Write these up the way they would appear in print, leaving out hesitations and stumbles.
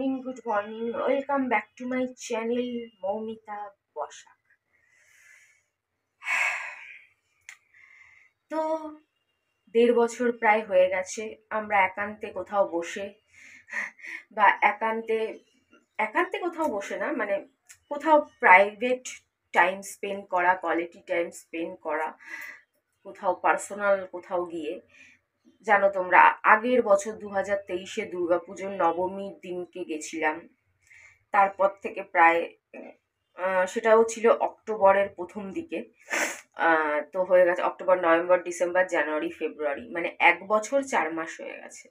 good morning. Welcome back to my channel, Moumita Basak. তো 1.5 বছর প্রায় হয়ে গেছে আমরা একান্তে কোথাও বসে বা একান্তে কোথাও বসে না, মানে কোথাও প্রাইভেট টাইম স্পেন্ড করা, কোয়ালিটি টাইম স্পেন্ড করা, কোথাও পার্সোনাল কোথাও গিয়ে। জানো তোমরা, আগের বছর 2023-এ দুর্গাপুজোর নবমীর দিনকে গেছিলাম। তারপর থেকে প্রায় সেটাও ছিল অক্টোবরের প্রথম দিকে। তো হয়ে গেছে অক্টোবর, নভেম্বর, ডিসেম্বর, জানুয়ারি, ফেব্রুয়ারি, মানে 1 বছর 4 মাস হয়ে গেছে।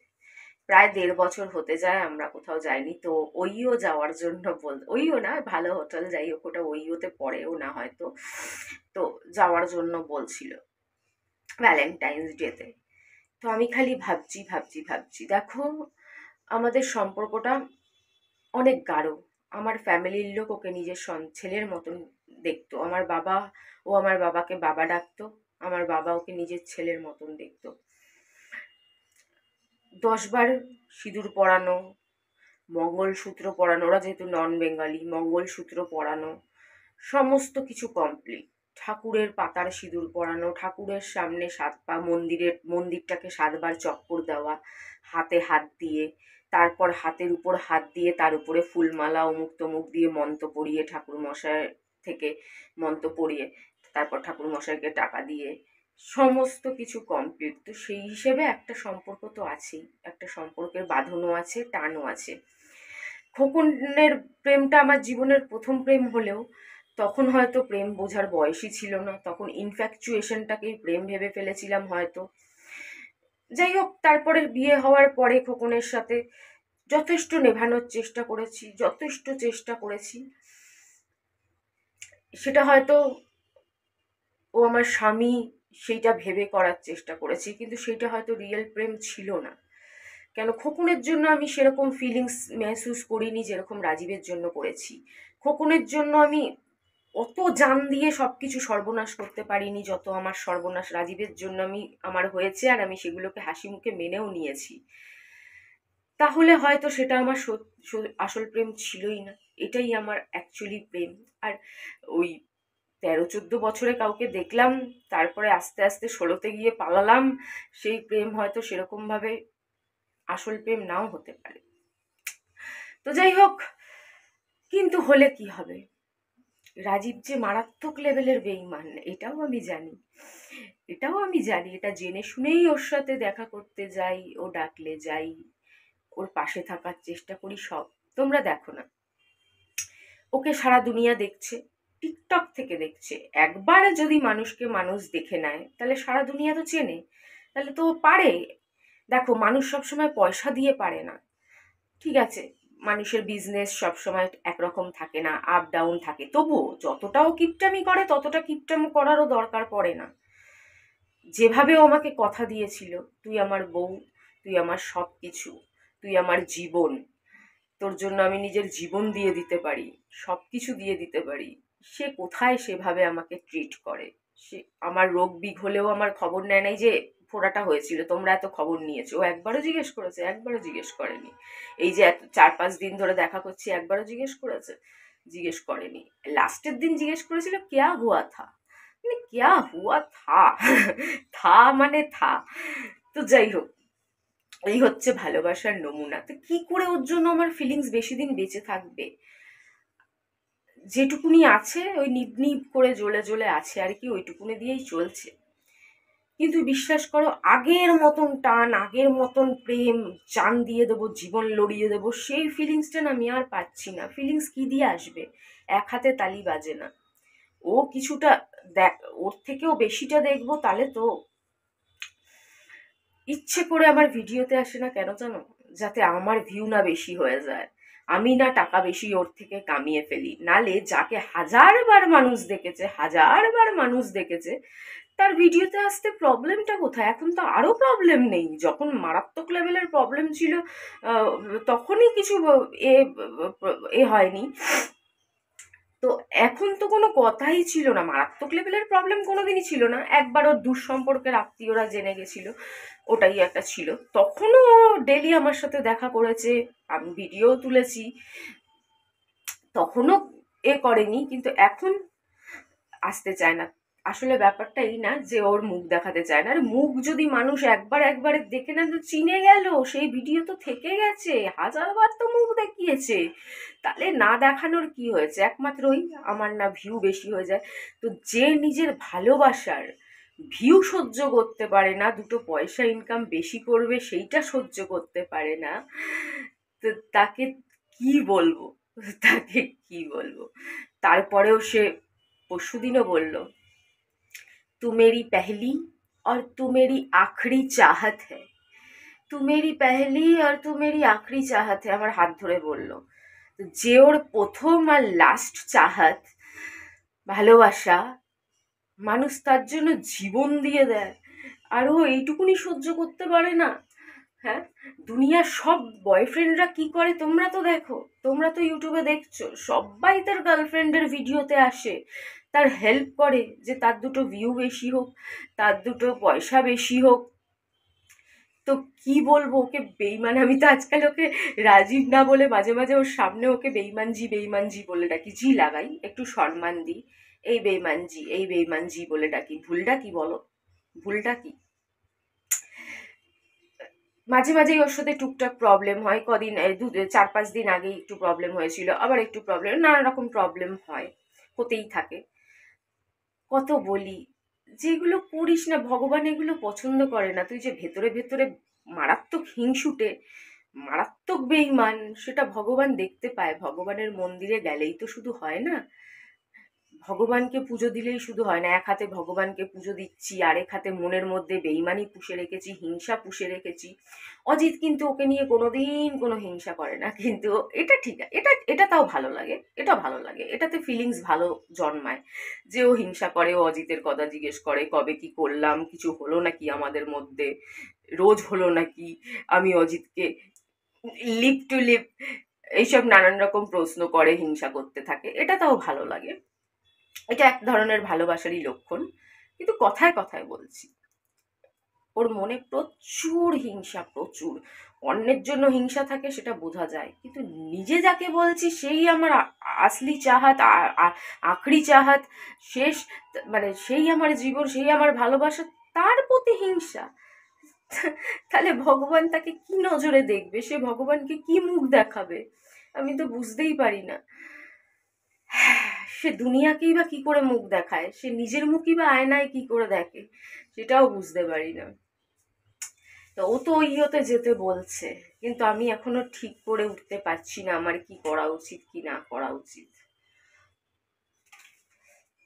প্রায় 1.5 বছর হতে যায় আমরা কোথাও যাইনি। তো ওইও যাওয়ার জন্য ওইও না, ভালো হোটেল, যাই হোক, ওটা ওইওতে পড়েও না হয়তো। তো যাওয়ার জন্য বলছিল ভ্যালেন্টাইন্স ডেতে। তো আমি খালি ভাবছি দেখো, আমাদের সম্পর্কটা অনেক গাঢ়। আমার ফ্যামিলির লোক ওকে নিজের ছেলের মতন দেখতো। আমার বাবাকে বাবা ডাকতো, আমার বাবা ওকে নিজের ছেলের মতন দেখতো। 10 বার সিঁদুর পরানো, মঙ্গলসূত্র পরানো, ওরা যেহেতু নন বেঙ্গলি, মঙ্গলসূত্র পরানো, সমস্ত কিছু কমপ্লিট। ঠাকুরের পাতার সিঁদুর পরানো, ঠাকুরের সামনে 7 পা, মন্দিরটাকে 7 বার চক্কর দেওয়া, হাতে হাত দিয়ে, তারপর হাতের উপর হাত দিয়ে তার উপরে ফুলমালা অমুক তমুক দিয়ে মন্ত্র পড়িয়ে, ঠাকুর মশাই থেকে মন্ত্র পড়িয়ে, তারপর ঠাকুর মশাইকে টাকা দিয়ে, সমস্ত কিছু কমপ্লিট। তো সেই হিসেবে একটা সম্পর্ক তো আছেই, একটা সম্পর্কের বাঁধনও আছে, টানও আছে। খোকনের প্রেমটা আমার জীবনের প্রথম প্রেম হলেও তখন হয়তো প্রেম বোঝার বয়সই ছিল না, তখন ইনফ্যাকচুয়েশনটাকেই প্রেম ভেবে ফেলেছিলাম হয়তো। যাই হোক, তারপরে বিয়ে হওয়ার পরে খোকনের সাথে যথেষ্ট নেভানোর চেষ্টা করেছি। সেটা হয়তো ও আমার স্বামী সেইটা ভেবে করার চেষ্টা করেছি, কিন্তু সেইটা হয়তো রিয়েল প্রেম ছিল না। কেন, খোকনের জন্য আমি সেরকম ফিলিংস মেহসুস করিনি যেরকম রাজীবের জন্য করেছি। খোকনের জন্য আমি অত জান দিয়ে সবকিছু সর্বনাশ করতে পারিনি যত আমার সর্বনাশ রাজীবের জন্য আমার হয়েছে, আর আমি সেগুলোকে হাসি মুখে মেনেও নিয়েছি। তাহলে হয়তো সেটা আমার আসল প্রেম ছিলই না, এটাই আমার অ্যাকচুয়ালি প্রেম। আর ওই 13-14 বছরে কাউকে দেখলাম, তারপরে আস্তে আস্তে 16-তে গিয়ে পালালাম, সেই প্রেম হয়তো সেরকম ভাবে আসল প্রেম নাও হতে পারে। তো যাই হোক, কিন্তু হলে কি হবে, রাজীব যে মারাত্মক লেভেলের বেঈমান এটাও আমি জানি। এটা জেনে শুনেই ওর সাথে দেখা করতে যাই, ও ডাকলে যাই, ওর পাশে থাকার চেষ্টা করি সব। তোমরা দেখো না, ওকে সারা দুনিয়া দেখছে, টিকটক থেকে দেখছে। একবার যদি মানুষকে মানুষ দেখে নেয় তাহলে সারা দুনিয়া তো চেনে, তাহলে তো পারে। দেখো, মানুষ সবসময় পয়সা দিয়ে পারে না, ঠিক আছে, মানুষের বিজনেস সবসময় একরকম থাকে না, আপ ডাউন থাকে, তবুও যতটাও কিপটামি করে ততটা কিপটামি করারও দরকার পড়ে না। যেভাবে ও আমাকে কথা দিয়েছিল, তুই আমার বউ, তুই আমার সব কিছু, তুই আমার জীবন, তোর জন্য আমি নিজের জীবন দিয়ে দিতে পারি, সব কিছু দিয়ে দিতে পারি, সে কোথায় সেভাবে আমাকে ট্রিট করে। সে আমার রোগ বিঘ হলেও আমার খবর নেয় নাই যে ফোড়াটা হয়েছিল, তোমরা এত খবর নিয়েছো। ও একবারও জিজ্ঞেস করেছে? একবারও জিজ্ঞেস করেনি। এই যে 4-5 দিন ধরে দেখা করছি, একবারও জিজ্ঞেস করেছে? জিজ্ঞেস করেনি। লাস্টের দিন জিজ্ঞেস করেছিল কেয়া হুয়া থা, মানে কেয়া হুয়া থা থা মানে থা। তো যাই হোক, এই হচ্ছে ভালোবাসার নমুনা। তো কি করে ওর জন্য আমার ফিলিংস বেশি দিন বেঁচে থাকবে? যেটুকুনি আছে ওই নিব করে জ্বলে জ্বলে আছে আর কি, ওইটুকুনি দিয়েই চলছে। কিন্তু বিশ্বাস করো, আগের মতন টান, আগের মতন প্রেম, জান দিয়ে দেবো, জীবন লড়িয়ে দেবো, সেই ফিলিংসটা না আমি আর পাচ্ছি না। ফিলিংস কি দিয়ে আসবে? এক হাতে তালি বাজে না। ও কিছুটা দেখ, ওর থেকেও বেশিটা দেখবো, তাহলে তো ইচ্ছে করে আমার ভিডিওতে আসে না কেন জানো? যাতে আমার ভিউ না বেশি হয়ে যায়, আমি না টাকা বেশি ওর থেকে কামিয়ে ফেলি। নালে যাকে 1000 বার মানুষ দেখেছে তার ভিডিওতে আসতে প্রবলেমটা কোথায়? এখন তো আরো প্রবলেম নেই, যখন মারাত্মক লেভেলের প্রবলেম ছিল তখনই কিছু এ হয়নি। তো এখন তো কোনো কথাই ছিল না, মারাত্মক লেভেলের প্রবলেম কোনোদিনই ছিল না। একবার ওর দুঃসম্পর্কের আত্মীয়রা জেনে গেছিল, ওটাই একটা ছিল। তখনও ও ডেলি আমার সাথে দেখা করেছে, আমি ভিডিও তুলেছি, তখনও করেনি, কিন্তু এখন আসতে চায় না। আসলে ব্যাপারটা এই না যে ওর মুখ দেখাতে চায় না, আর মুখ যদি মানুষ একবারে দেখে না তো চিনে গেল, সেই ভিডিও তো থেকে গেছে, হাজারবার তো মুখ দেখিয়েছে, তাহলে না দেখানোর কি হয়েছে? একমাত্র ওই আমার না ভিউ বেশি হয়ে যায়। তো যে নিজের ভালোবাসার ভিউ সহ্য করতে পারে না, দুটো পয়সা ইনকাম বেশি করবে সেইটা সহ্য করতে পারে না, তো তাকে কি বলবো, তাকে কি বলবো? তারপরেও সে পরশুদিনও বলল, तू मेरी पहली और तू मेरी आखिरी चाहत है, तू मेरी पहली और तू मेरी आखिरी चाहत है, আমার হাত ধরে বলল। যে ওর প্রথম আর লাস্ট চাহাত, ভালোবাসা, মানুষ তার জন্য জীবন দিয়ে দেয়, আর ও এইটুকুনি সহ্য করতে পারে না। হ্যাঁ, দুনিয়ার সব বয়ফ্রেন্ডরা কি করে তোমরা তো দেখো, তোমরা তো ইউটিউবে দেখছো, সবাই তার গার্লফ্রেন্ডের ভিডিওতে আসে, তার হেল্প করে যে তার দুটো ভিউ বেশি হোক, তার দুটো পয়সা বেশি হোক। তো কি বলবো ওকে বেইমান, আমি তো আজকাল ওকে রাজীব না বলে মাঝে মাঝে ওর সামনে ওকে বেইমানজি বলে ডাকি, জি লাগাই, একটু সম্মান দিই, এই বেইমানজি, এই বেইমানজি বলে ডাকি। ভুলটা কি বলো? ভুলটা কি? মাঝে মাঝেই ওর সাথে টুকটাক প্রবলেম হয়, কদিন 4-5 দিন আগেই একটু প্রবলেম হয়েছিল, আবার একটু প্রবলেম, নানা রকম প্রবলেম হয়, হতেই থাকে। কত বলি, যেগুলো করিস না, ভগবান এগুলো পছন্দ করে না। তুই যে ভেতরে ভেতরে মারাত্মক হিংসুটে, মারাত্মক বেইমান, সেটা ভগবান দেখতে পায়। ভগবানের মন্দিরে গেলেই তো শুধু হয় না, ভগবানকে পুজো দিলেই শুধু হয় না। এক হাতে ভগবানকে পুজো দিচ্ছি, আরেক হাতে মনের মধ্যে বেইমানি পুষে রেখেছি, হিংসা পুষে রেখেছি। অজিত কিন্তু ওকে নিয়ে কোনোদিন কোনো হিংসা করে না, কিন্তু এটা ঠিক আছে, এটা তাও ভালো লাগে, এটা ভালো লাগে, এটাতে ফিলিংস ভালো জন্মায় যে ও হিংসা করে, ও অজিতের কথা জিজ্ঞেস করে, কবে কি করলাম, কিছু হলো নাকি আমাদের মধ্যে, রোজ হলো নাকি, আমি অজিতকে লিপ টু লিপ এইসব নানান রকম প্রশ্ন করে, হিংসা করতে থাকে, এটা তাও ভালো লাগে। এটা এক ধরনের ভালোবাসারই লক্ষণ। কিন্তু কথায় কথায় বলছি, ওর মনে প্রচুর হিংসা, প্রচুর। অন্যের জন্য হিংসা থাকে সেটা বোঝা যায়, কিন্তু নিজে যাকে বলছি সেই আমার আসলি চাহাত, আখরি চাহাত, শেষ, মানে সেই আমার জীবন, সেই আমার ভালোবাসা, তার প্রতি হিংসা। তাহলে ভগবান তাকে কি নজরে দেখবে? সে ভগবানকে কি মুখ দেখাবে? আমি তো বুঝতেই পারি না। সে দুনিয়াকেই বা কি করে মুখ দেখায়, সে নিজের মুখই বা আয়নায় কি করে দেখে, সেটাও বুঝতে পারি না। তো ও তো ইয়েতে যেতে বলছে, কিন্তু আমি এখনো ঠিক করে উঠতে পারছি না আমার কি করা উচিত কি না করা উচিত।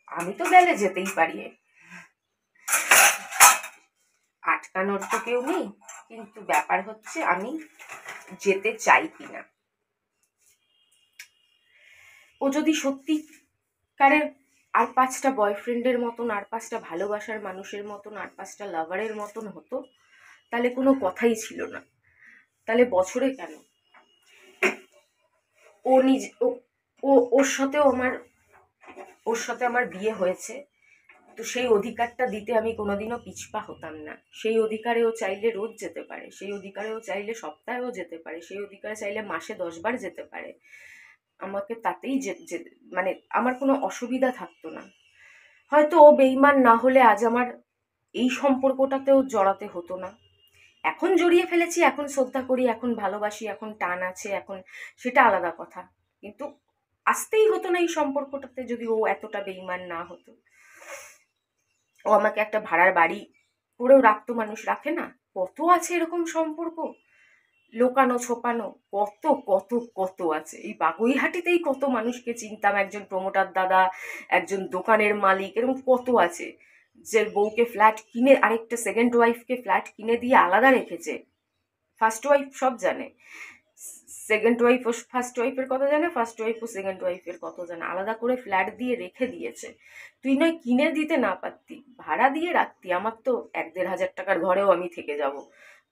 আমি তো গেলে যেতেই পারি, আটকানোর তো কেউ নেই, কিন্তু ব্যাপার হচ্ছে আমি যেতে চাই কিনা। ও যদি সত্যিকারের আর 5টা বয়ফ্রেন্ডের মতন, আর 5টা ভালোবাসার মানুষের মতন, আর 5টা লাভারের মতন হতো, তাহলে কোনো কথাই ছিল না। তাহলে বছরে কেন? ও নিজে ওর সাথে আমার বিয়ে হয়েছে, তো সেই অধিকারটা দিতে আমি কোনোদিনও পিছপা হতাম না। সেই অধিকারে ও চাইলে রোজ যেতে পারে, সেই অধিকারে ও চাইলে সপ্তাহেও যেতে পারে, সেই অধিকারে চাইলে মাসে 10 বার যেতে পারে। আমাকে তাতেই মানে আমার কোনো অসুবিধা থাকতো না। হয়তো ও বেইমান না হলে আজ আমার এই সম্পর্কটাতেও জড়াতে হতো না। এখন জড়িয়ে ফেলেছি, এখন শ্রদ্ধা করি, এখন ভালোবাসি, এখন টান আছে, এখন সেটা আলাদা কথা, কিন্তু আসতেই হতো না এই সম্পর্কটাতে যদি ও এতটা বেইমান না হতো। ও আমাকে একটা ভাড়ার বাড়ি করেও রাখতো, মানুষ রাখে না? কত আছে এরকম সম্পর্ক, লোকানো ছোপানো, কত কত কত আছে। এই বাগুইহাটিতেই কত মানুষকে চিনতাম, একজন প্রমোটার দাদা, একজন দোকানের মালিক, এরকম কত আছে যে বউকে ফ্ল্যাট কিনে, আরেকটা সেকেন্ড ওয়াইফকে ফ্ল্যাট কিনে দিয়ে আলাদা রেখেছে। ফার্স্ট ওয়াইফ সব জানে, সেকেন্ড ওয়াইফ ও ফার্স্ট ওয়াইফের কথা জানে, ফার্স্ট ওয়াইফ ও সেকেন্ড ওয়াইফের কথা জানে, আলাদা করে ফ্ল্যাট দিয়ে রেখে দিয়েছে। তুই নয় কিনে দিতে না পারতি, ভাড়া দিয়ে রাখতি, আমার তো 1-1.5 হাজার টাকার ঘরেও আমি থেকে যাব।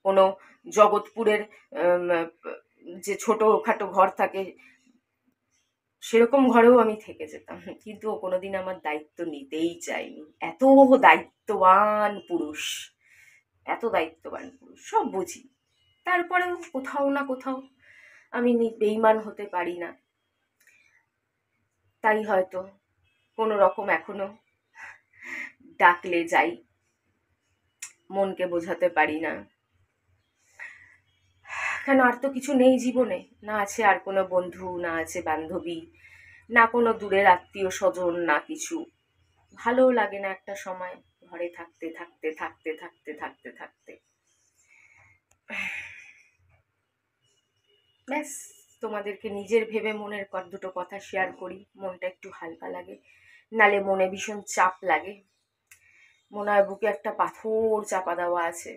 কোনো জগৎপুরের যে ছোটোখাটো ঘর থাকে সেরকম ঘরেও আমি থেকে যেতাম, কিন্তু ও কোনোদিন আমার দায়িত্ব নিতেই চায়নি। এত দায়িত্ববান পুরুষ, এত দায়িত্ববান পুরুষ, সব বুঝি, তারপরেও কোথাও না কোথাও আমি বেইমান হতে পারি না, তাই হয়তো কোনো রকম এখনো ডাকলে যাই, মনকে বোঝাতে পারি না। কেন, আর তো কিছু নেই জীবনে, না আছে আর কোনো বন্ধু, না আছে বান্ধবী, না কোনো দূরের আত্মীয় স্বজন, না কিছু। ভালোও লাগে না একটা সময় ঘরে থাকতে থাকতে থাকতে থাকতে থাকতে থাকতে। ব্যাস, তোমাদেরকে নিজের ভেবে মনের দুটো কথা শেয়ার করি, মনটা একটু হালকা লাগে, নালে মনে ভীষণ চাপ লাগে, মনে হয় বুকে একটা পাথর চাপা দেওয়া আছে।